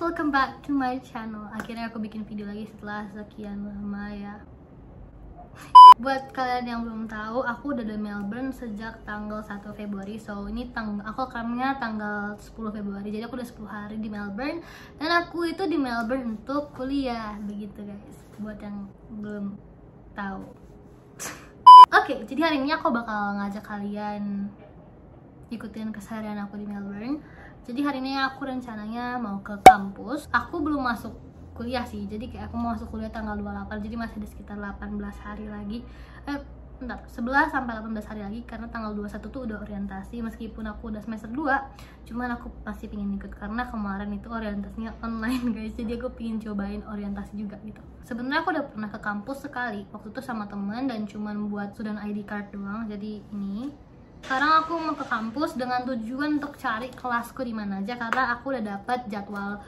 welcome back to my channel. Akhirnya aku bikin video lagi setelah sekian lama ya. Buat kalian yang belum tahu, aku udah di Melbourne sejak tanggal 1 Februari. So ini aku rekamnya tanggal 10 Februari. Jadi aku udah 10 hari di Melbourne. Dan aku itu di Melbourne untuk kuliah. Begitu guys, buat yang belum tahu. Oke, jadi hari ini aku bakal ngajak kalian ikutin keseharian aku di Melbourne. Jadi hari ini aku rencananya mau ke kampus. Aku belum masuk kuliah sih, jadi kayak aku mau masuk kuliah tanggal 28, jadi masih ada sekitar 18 hari lagi. 11 sampai 18 hari lagi, karena tanggal 21 tuh udah orientasi. Meskipun aku udah semester 2, cuman aku masih pengen ikut karena kemarin itu orientasinya online guys. Jadi aku pengen cobain orientasi juga gitu. Sebenarnya aku udah pernah ke kampus sekali, waktu itu sama temen, dan cuman buat student ID card doang. Jadi ini sekarang aku mau ke kampus dengan tujuan untuk cari kelasku di mana aja, karena aku udah dapat jadwal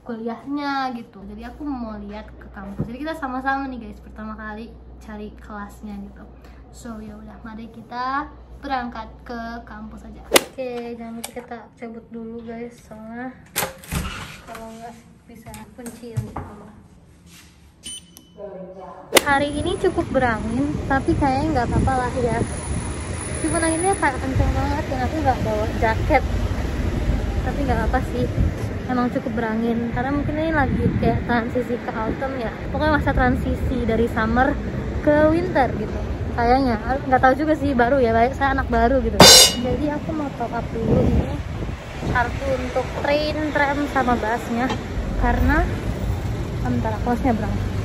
kuliahnya gitu. Jadi aku mau lihat ke kampus. Jadi kita sama-sama nih guys, pertama kali cari kelasnya gitu. So ya udah, mari kita berangkat ke kampus aja. Oke, jangan lupa kita cabut dulu guys, soalnya kalau nggak bisa kunciin gitu. Hari ini cukup berangin, tapi kayaknya nggak apa-apa lah ya. Cuma anginnya kayak kenceng banget dan aku nggak bawa jaket. Tapi nggak apa sih, emang cukup berangin karena mungkin ini lagi kayak transisi ke autumn ya. Pokoknya masa transisi dari summer ke winter gitu. Kayaknya, nggak tahu juga sih, baru ya, saya anak baru gitu. Jadi aku mau top up dulu ini kartu untuk train, tram, sama busnya, karena antara kosnya berangkat.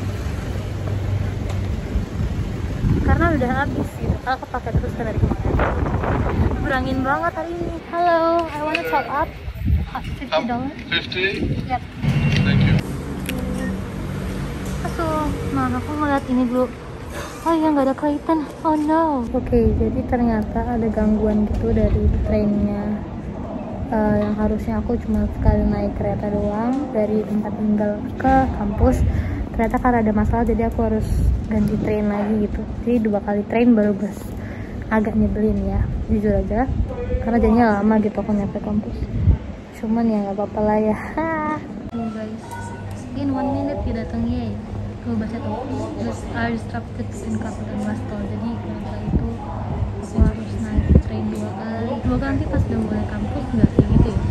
Karena udah habis gitu, karena aku pakai terus kan dari kemarin. Berangin banget hari ini. Halo, I wanna top up $50. 50? Yep. Thank you. Masuk. Nah, aku ngeliat ini dulu. Oh iya, nggak ada Clayton. Oh no. Oke, jadi ternyata ada gangguan gitu dari trainnya. Yang harusnya aku cuma sekali naik kereta doang dari tempat tinggal ke kampus. Ternyata karena ada masalah, jadi aku harus ganti train lagi gitu. Jadi 2 kali train baru bus. Agak nyebelin ya, jujur aja. Karena jadinya lama gitu aku nyampe kampus. Cuman ya nggak apa-apa lah ya. Nih guys, in 1 minute dia datangnya ya. Tuh baca tuh, just are disrupted in Kabupaten Wastol. Jadi karena itu aku harus naik train 2 kali. Semoga nanti pas udah mulai kampus nggak kayak gitu ya.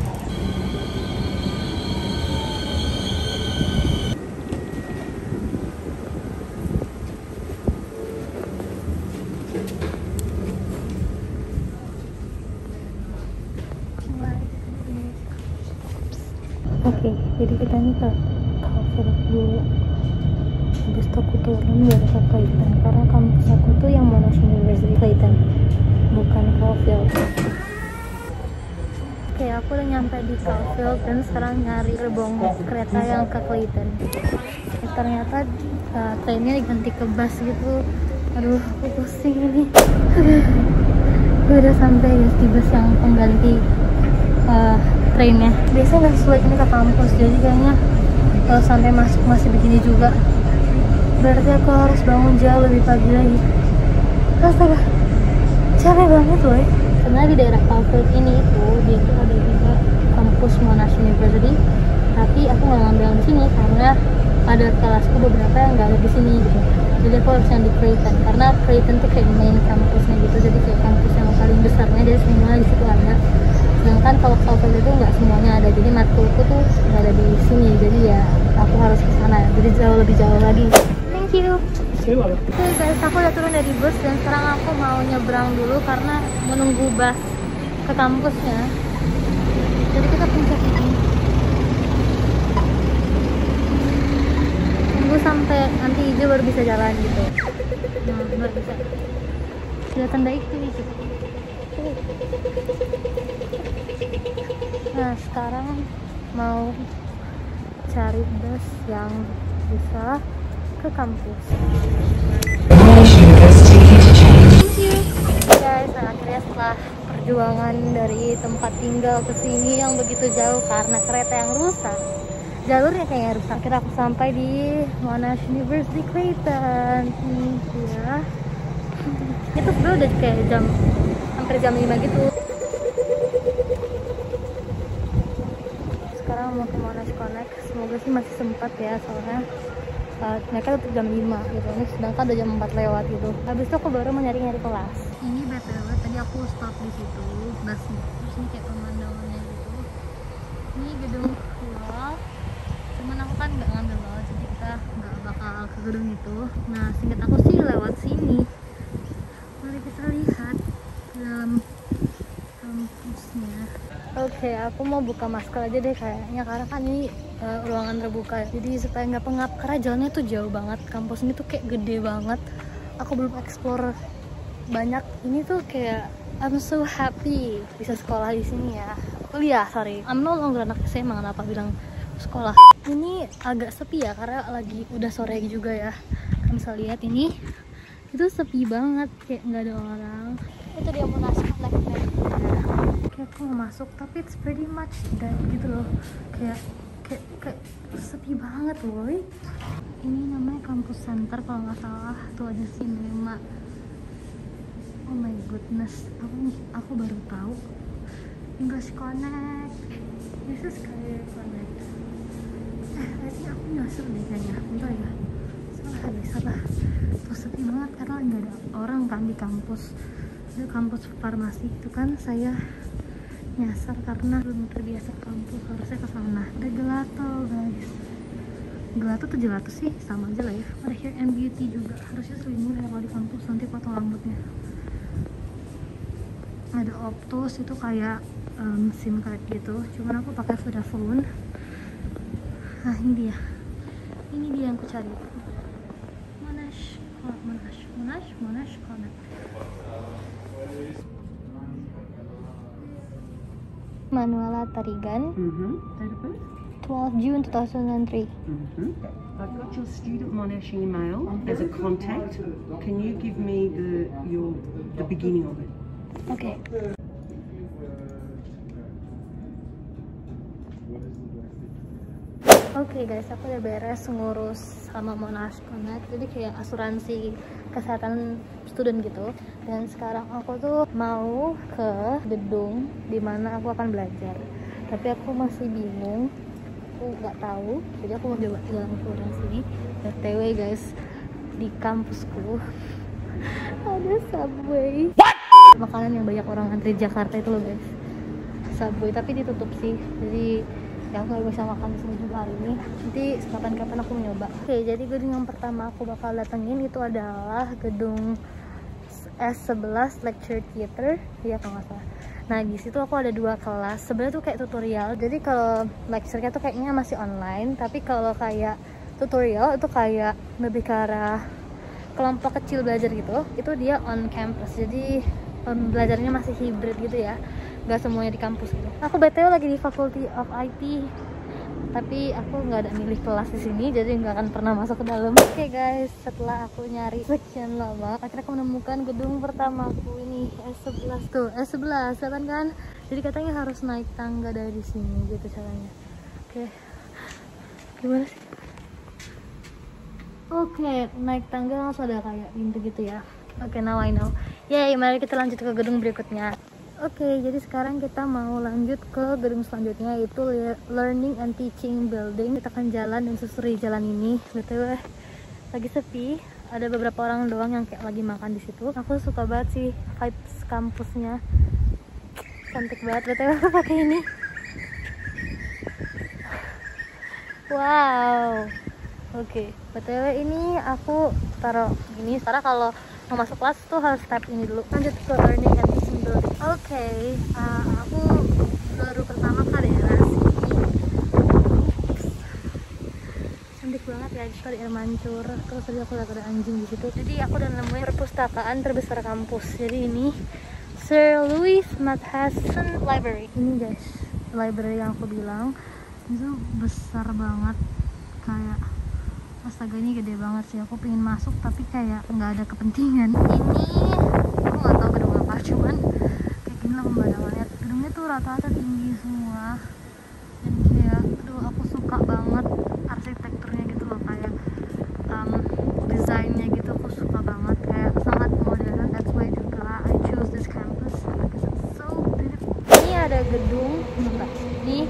Oke, jadi kita ini ke Caulfield dulu. Habis itu aku turun biar ke Clayton, karena kampus aku tuh yang Monash University Clayton, bukan Caulfield. Oke, aku udah nyampe di Caulfield dan sekarang nyari gerbong kereta yang ke Clayton. Ternyata trainnya diganti ke bus gitu. Aduh, aku pusing ini. Gue udah sampai guys di bus yang pengganti trainnya. Biasanya nggak sesuai ini ke kampus, jadi kayaknya kalau sampai masuk masih begini juga. Berarti aku harus bangun jauh lebih pagi lagi. Astaga, capek banget loh ya. Sebenarnya di daerah Caulfield ini dia itu ada juga kampus Monash University, tapi aku nggak ngambil yang di sini karena ada kelasku beberapa yang nggak ada di sini gitu. Jadi aku harus yang di Clayton, karena Clayton tuh kayak main kampusnya gitu, jadi kayak kampus yang paling besarnya, dia semua di situ ada. Sedangkan kalau Caulfield itu nggak semuanya ada, jadi matkulku tuh nggak ada di sini, jadi ya aku harus ke sana, jadi jauh lebih jauh lagi. Thank you. Oke guys, aku udah turun dari bus dan sekarang aku mau nyebrang dulu karena menunggu bus ke kampusnya. Jadi kita pencet ini. Tunggu sampai nanti hijau baru bisa jalan gitu. Nah, baru bisa. Sudah tanda itu gitu. Nah, sekarang mau cari bus yang bisa ke kampus. Thank you guys. Nah, akhirnya setelah perjuangan dari tempat tinggal ke sini yang begitu jauh karena kereta yang rusak, jalurnya kayaknya rusak, akhirnya aku sampai di Monash University Clayton. Ya, itu sebenarnya udah kayak hampir jam 5 gitu. Sekarang mau ke Monash Connect. Semoga sih masih sempat ya, soalnya mereka tutup jam 5 gitu. Ini sedangkan udah jam 4 lewat gitu. Habis itu aku baru mau nyari kelas. Ini BTW tadi aku stop di situ busnya. Terus ini kayak pemandangannya gitu. Ini gedung law. Cuman aku kan nggak ngambil law, jadi kita nggak bakal ke gedung itu. Nah, singkat aku sih lewat sini. Mari kita lihat ke dalam kampusnya. Oke, aku mau buka masker aja deh kayaknya, karena kan ini ruangan terbuka, jadi supaya nggak pengap, karena jalannya tuh jauh banget. Kampus ini tuh kayak gede banget, aku belum explore banyak. Ini tuh kayak I'm so happy bisa sekolah di sini ya, kuliah, sorry, I'm no longer anak SMA, kenapa bilang sekolah. Ini agak sepi ya, karena lagi udah sore juga ya. Kalian bisa lihat ini, itu sepi banget, kayak nggak ada orang. Itu dia Monash Connect. Kayak aku mau masuk, tapi it's pretty much dead gitu loh, kayak sepi banget loh. Ini namanya Campus Center kalau nggak salah. Tuh ada cinema. Oh my goodness, aku baru tahu English Connect. This is Career Connect. Tadi aku nyasar deh kayaknya. Bentar ya, salah. Tuh sepi banget karena nggak ada orang kan di kampus. Itu kampus farmasi itu kan, saya nyasar karena belum terbiasa kampus, harusnya ke sana. Ada gelato guys. Gelato tuh gelato sih sama aja lah ya. Ada hair and beauty juga, harusnya lebih murah kalau di kampus, nanti potong rambutnya. Ada Optus, itu kayak SIM card gitu, cuman aku pakai Vodafone. Nah ini dia yang aku cari. Monash Connect. Manuela Tarigan, 12 June 2003. I've got your student Monash email as a contact. Can you give me the beginning of it? Okay. Oke guys, aku udah beres ngurus sama Monash Connect, jadi kayak asuransi kesehatan student gitu. Dan sekarang aku tuh mau ke gedung dimana aku akan belajar, tapi aku masih bingung, aku nggak tahu, jadi aku mau coba jalan keluar sini. BTW guys, di kampusku ada Subway. Makanan yang banyak orang antri Jakarta itu loh guys, Subway, tapi ditutup sih, jadi ya aku gak bisa makan di sini juga hari ini. Nanti kapan-kapan aku nyoba. Oke, jadi gedung yang pertama aku bakal datengin itu adalah gedung S11 Lecture Theater, ya kalau nggak salah. Nah di situ aku ada 2 kelas. Sebenarnya tuh kayak tutorial. Jadi kalau lecture-nya tuh kayaknya masih online, tapi kalau kayak tutorial itu kayak lebih ke arah kelompok kecil belajar gitu. Itu dia on campus. Jadi belajarnya masih hybrid gitu ya, nggak semuanya di kampus gitu. Aku BTW lagi di Faculty of IT, tapi aku nggak ada milih kelas di sini, jadi nggak akan pernah masuk ke dalam. Oke guys, setelah aku nyari sekian lama, akhirnya aku menemukan gedung pertamaku ini, S11 tuh, S11 kan? Jadi katanya harus naik tangga dari sini gitu caranya. Oke, gimana sih? Oke, naik tangga langsung ada kayak pintu gitu ya. Oke, now I know. Yay, mari kita lanjut ke gedung berikutnya. Oke, jadi sekarang kita mau lanjut ke gedung selanjutnya, yaitu Learning and Teaching Building. Kita akan jalan dan susuri jalan ini. BTW lagi sepi, ada beberapa orang doang yang kayak lagi makan di situ. Aku suka banget sih vibes kampusnya, cantik banget. BTW aku pakai ini. Wow. Oke, BTW ini aku taruh gini, karena kalau mau masuk kelas tuh harus tap ini dulu. Lanjut ke Learning and Teaching Building. Oke, aku baru pertama kali ya sini. Cantik banget ya, itu ada air mancur. Terus tadi aku lihat ada anjing di situ. Jadi aku udah nemuin perpustakaan terbesar kampus. Jadi ini Sir Louis Matheson Library. Ini guys, library yang aku bilang itu besar banget, kayak astaga ini gede banget sih. Aku pengen masuk tapi kayak nggak ada kepentingan. Ini aku nggak tahu gedung apa, cuman kayak gini lah pemandangannya. Gedungnya tuh rata-rata tinggi semua, dan kayak aduh aku suka banget arsitekturnya gitu loh, kayak desainnya gitu aku suka banget, kayak sangat modern. That's why juga I choose this campus because it's so beautiful. Ini ada gedung ini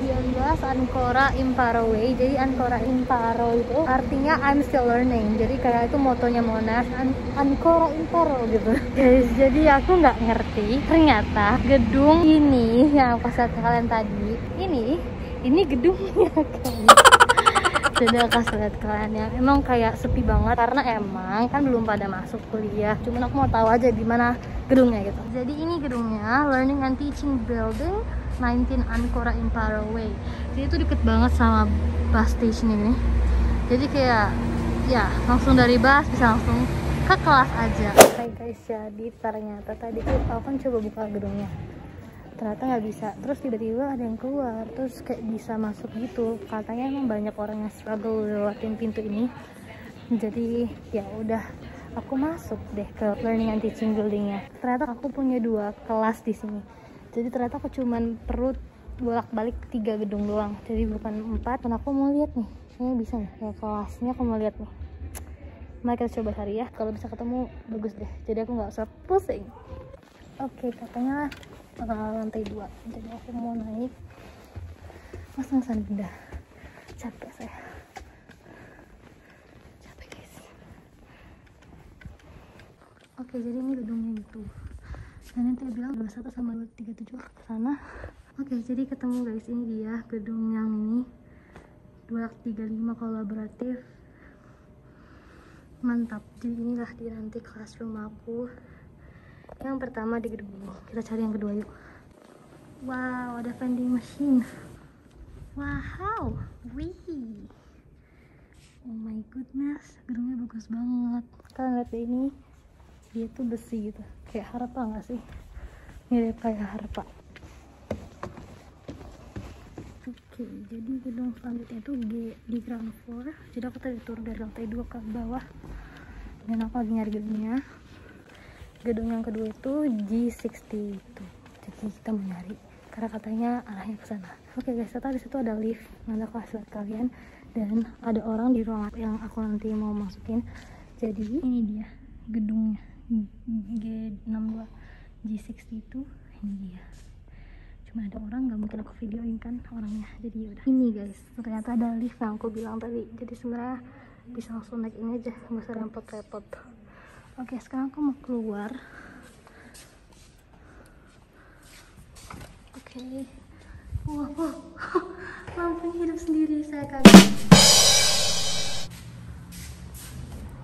19 Ancora Imparo Way. Jadi Ancora Imparo itu artinya I'm still learning. Jadi kayak itu motonya Monash, Ancora Imparo gitu. Guys, jadi aku nggak ngerti. Ternyata gedung ini yang aku lihat kalian tadi, ini gedungnya guys. Jadi aku kasih lihat kalian ya, emang kayak sepi banget karena emang kan belum pada masuk kuliah. Cuman aku mau tahu aja di mana gedungnya gitu. Jadi ini gedungnya Learning and Teaching Building 19 Ancora Imparo Way. Jadi itu deket banget sama bus station ini. Jadi kayak ya langsung dari bus bisa langsung ke kelas aja. Hai guys, jadi ternyata tadi tuh aku kan coba buka gedungnya, ternyata nggak bisa. Terus tiba-tiba ada yang keluar, terus kayak bisa masuk gitu. Katanya emang banyak orang yang struggle lewatin pintu ini. Jadi ya udah, aku masuk deh ke Learning and Teaching Buildingnya. Ternyata aku punya 2 kelas di sini. Jadi ternyata aku cuman perlu bolak-balik 3 gedung doang. Jadi bukan 4. Dan aku mau lihat nih, kayaknya bisa nih kayak kelasnya. Aku mau lihat nih. Mari kita coba cari ya. Kalau bisa ketemu bagus deh. Jadi aku nggak usah pusing. Oke, katanya lantai 2. Jadi aku mau naik. Masang benda. Capek saya. Capek guys. Oke, jadi ini gedungnya itu. Dan nanti bilang 21 sama 37 ke sana. Oke, jadi ketemu guys. Ini dia gedung yang ini. 235 kolaboratif. Mantap. Jadi inilah dia nanti classroom aku. Yang pertama di gedung ini. Kita cari yang kedua yuk. Wow, ada vending machine. Wow, wih. Oh my goodness, gedungnya bagus banget. Kalian lihat ini, dia tuh besi gitu, kayak Harpa nggak sih? Mirip kayak Harpa. Oke, jadi gedung selanjutnya itu di ground floor. Jadi aku tadi turun dari lantai 2 ke bawah. Dan aku lagi nyari gedungnya. Gedung yang kedua itu G60 itu. Jadi kita mau nyari karena katanya arahnya ke sana. Oke guys, ternyata di situ ada lift. Nanti aku kasih lihat kalian. Dan ada orang di ruangan yang aku nanti mau masukin. Jadi ini dia gedungnya G62 G60 itu. Ini dia. Cuma ada orang, nggak mungkin aku videoin kan orangnya. Jadi yaudah. Ini guys, ternyata ada lift yang aku bilang tadi. Jadi sebenarnya bisa langsung naik ini aja, nggak usah repot-repot. Oke, sekarang aku mau keluar. Oke. Wow. Lampunya hidup sendiri, saya kaget.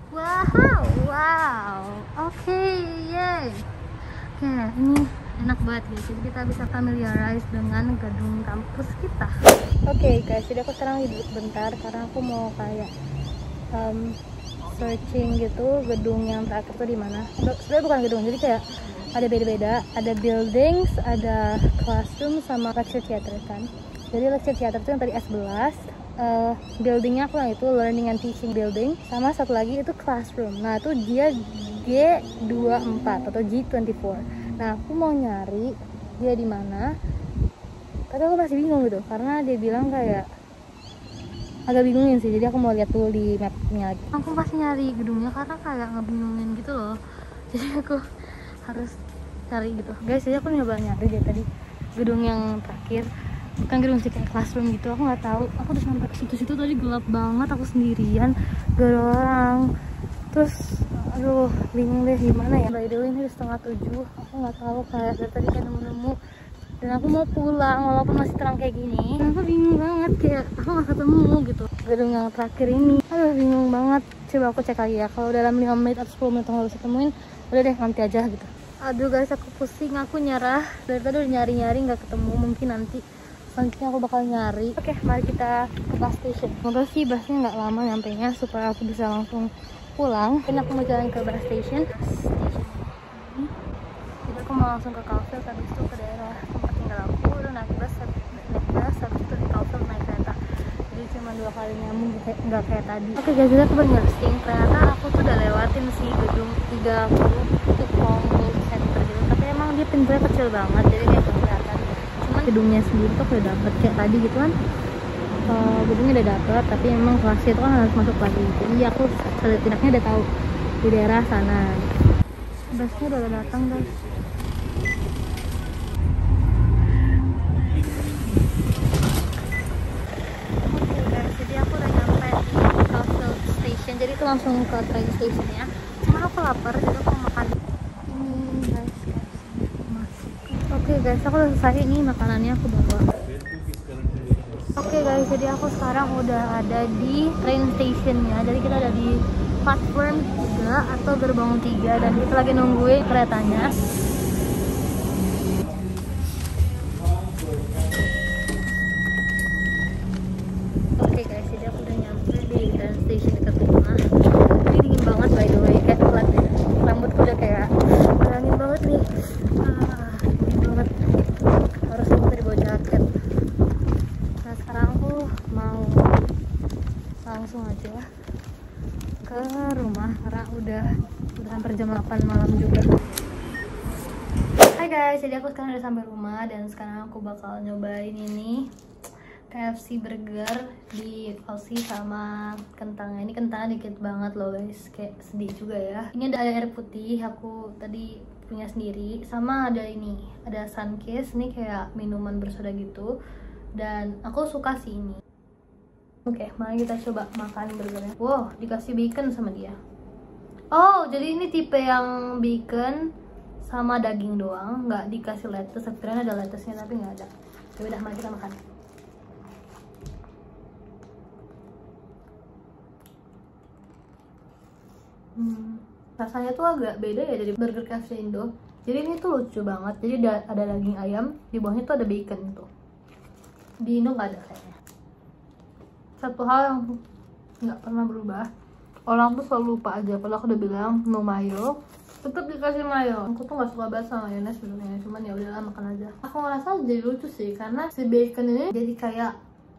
Wow. Oke, yay. Oke, ini enak banget guys. Jadi kita bisa familiarize dengan gedung kampus kita. Oke guys, jadi aku sekarang duduk bentar karena aku mau kayak searching gitu gedung yang terakhir tuh di mana. Sebenarnya bukan gedung, jadi kayak ada beda-beda, ada buildings, ada classroom sama lecture theater kan. Jadi lecture theater itu yang tadi S11, buildingnya aku yang itu Learning and Teaching Building, sama satu lagi itu classroom. Nah itu dia G24 atau G24. Nah aku mau nyari dia di mana, tapi aku masih bingung gitu karena dia bilang kayak agak bingungin sih. Jadi aku mau lihat dulu di mapnya lagi. Aku pasti nyari gedungnya karena kayak ngebingungin gitu loh. Jadi aku harus cari gitu guys. Jadi aku nyoba nyari dia tadi gedung yang terakhir, bukan gedung sih, kayak classroom gitu. Aku nggak tahu, aku udah sampai ke situ tadi gelap banget, aku sendirian, gak ada orang. Terus aduh bingung deh gimana ya. By the way ini 6:30, aku nggak tahu kayak dari tadi kan nemu dan aku mau pulang walaupun masih terang kayak gini. Dan aku bingung banget, kayak aku nggak ketemu gitu gedung yang terakhir ini. Aduh bingung banget. Coba aku cek lagi ya, kalau dalam 5 menit atau 10 menit nggak bisa temuin, udah deh nanti aja gitu. Aduh guys, aku pusing, aku nyerah. Dari tadi udah nyari-nyari nggak ketemu. Mungkin nanti selanjutnya aku bakal nyari. Oke, mari kita ke bus station. Semoga sih busnya nggak lama nyampenya supaya aku bisa langsung pulang. Ini aku mau jalan ke bus station. Jadi aku mau langsung ke Kaufeld, habis itu ke daerah tempat tinggal aku, udah naik bus, habis itu di Kaufeld naik kereta. Jadi cuma 2 kali nyambung, nggak kayak tadi. Oke guys, jadi aku baru nyersing, ternyata aku tuh udah lewatin sih gedung 30 itu Congress Center gitu. Tapi emang dia pintunya kecil banget, jadi kayak kelihatan. Cuman gedungnya sendiri tuh udah dapet kayak tadi gitu kan. Gedungnya udah dapet, tapi emang kelasnya itu kan harus masuk lagi. Jadi aku setidaknya udah tahu di daerah sana. Busnya udah datang guys. langsung ke train station ya. Cuma aku lapar, jadi aku mau makan ini guys. Oke guys, aku udah selesai. Ini makanannya aku bawa. Oke guys, jadi aku sekarang udah ada di train stationnya. Jadi kita ada di platform 3 atau gerbong 3 dan kita lagi nungguin keretanya. Oke guys, jadi aku udah nyampe di train station dekat rumah. Ini dingin banget by the way, kayak flat ya. Rambutku udah kayak dingin banget nih. Dingin banget. Harus aku dibawa jaket. Nah sekarang aku mau langsung aja ke rumah karena udah hampir jam 8 malam juga. Hai guys, jadi aku sekarang udah sampai rumah dan sekarang aku bakal nyobain ini KFC burger di Aussie sama kentangnya. Ini kentangnya dikit banget loh guys, kayak sedih juga ya. Ini ada air putih, aku tadi punya sendiri. Sama ada ini, ada Sunkist, ini kayak minuman bersoda gitu. Dan aku suka sih ini. Oke, mari kita coba makan burgernya. Wow, dikasih bacon sama dia. Oh, jadi ini tipe yang bacon sama daging doang, nggak dikasih lettuce. Sebenarnya ada lettuce-nya tapi nggak ada. Ya udah, mari kita makan. Rasanya tuh agak beda ya dari burger KFC Indo. Jadi ini tuh lucu banget. Jadi ada daging ayam, di bawahnya tuh ada bacon tuh. Di Indo nggak ada kayaknya. Satu hal yang nggak pernah berubah, orang tuh selalu lupa aja. Padahal aku udah bilang no mayo, tetap dikasih mayo. Aku tuh nggak suka banget sama mayonnaise sebenarnya, cuman ya udahlah makan aja. Aku ngerasa jadi lucu sih karena si bacon ini jadi kayak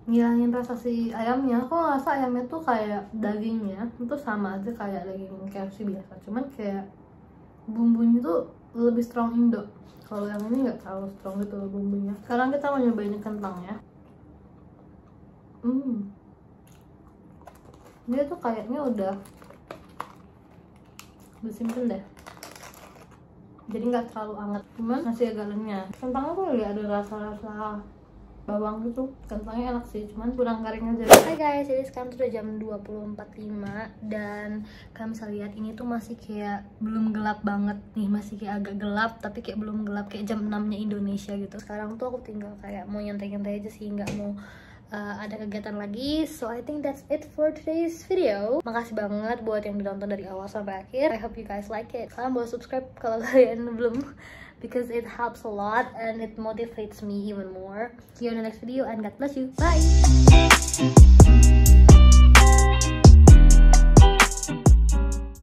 ngilangin rasa si ayamnya. Aku ngerasa ayamnya tuh kayak dagingnya itu sama aja kayak daging KFC biasa, cuman kayak bumbunya tuh lebih strong Indo. Kalau yang ini nggak terlalu strong gitu loh bumbunya. Sekarang kita mau nyobain kentangnya. Dia tuh kayaknya udah disimpan deh, jadi nggak terlalu hangat, cuman masih agak renyah. Kentangnya tuh ada rasa-rasa bawang gitu. Kentangnya enak sih, cuman kurang garing aja. Hai guys, jadi sekarang tuh udah jam 20.45 dan kalian bisa lihat ini tuh masih kayak belum gelap banget nih, masih kayak agak gelap tapi kayak belum gelap, kayak jam 6-nya Indonesia gitu. Sekarang tuh aku tinggal kayak mau nyantai-nyantai aja sih, nggak mau ada kegiatan lagi. So I think that's it for today's video. Makasih banget buat yang udah nonton dari awal sampai akhir. I hope you guys like it. Kalian boleh subscribe kalau kalian belum, because it helps a lot and it motivates me even more. See you in the next video and God bless you. Bye.